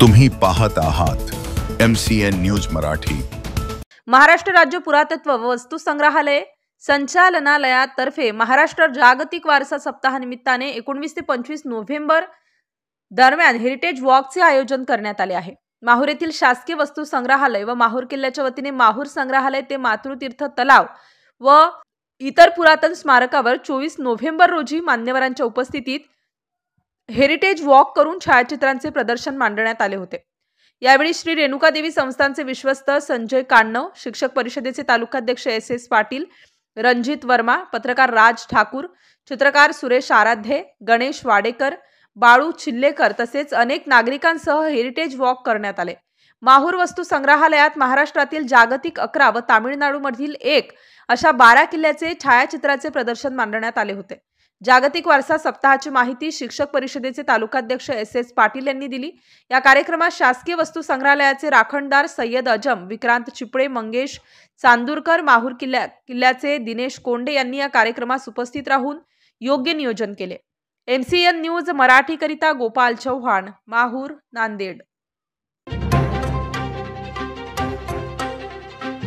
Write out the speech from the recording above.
तुम्ही पाहत आहात MCN न्यूज मराठी। महाराष्ट्र राज्य पुरातत्व व वस्तू संग्रहालय संचालनालयातर्फे महाराष्ट्र जागतिक वारसा सप्ताहानिमित्ताने 19 ते 25 नोव्हेंबर दरम्यान हेरिटेज वॉकचे आयोजन करण्यात आले आहे। माहूर येथील शासकीय वस्तू संग्रहालय व माहूर किल्ल्याच्या वतीने माहूर संग्रहालय ते मातृतीर्थ तलाव व इतर पुरातन स्मारकावर 24 नोव्हेंबर रोजी मान्यवरांच्या उपस्थितीत हेरिटेज वॉक करून छायाचित्रांचे प्रदर्शन मांडण्यात आले होते। यावेळी श्री रेणुकादेवी संस्थानचे विश्वस्त संजय काण्णव, शिक्षक परिषदेचे तालुकाध्यक्ष SS पाटील, रणजित वर्मा, पत्रकार राज ठाकूर, चित्रकार सुरेश आराध्ये, गणेश वाडेकर, बाळू चिल्लेकर तसेच अनेक नागरिकांसह हेरिटेज वॉक करण्यात आले। माहूर वस्तू संग्रहालयात महाराष्ट्रातील जागतिक 11 व तामिळनाडूमधील 1 अशा 12 किल्ल्याचे छायाचित्राचे प्रदर्शन मांडण्यात आले होते। जागतिक वारसा सप्ताहाची माहिती शिक्षक परिषदेचे तालुकाध्यक्ष SS पाटील यांनी दिली। या कार्यक्रमात शासकीय वस्तू संग्रहालयाचे राखणदार सय्यद अजम, विक्रांत चिपळे, मंगेश चांदूरकर, माहूर किल्ल्याचे दिनेश कोंडे यांनी या कार्यक्रमास उपस्थित राहून योग्य नियोजन केले। MCN न्यूज मराठी करिता गोपाल चव्हाण, माहूर, नांदेड।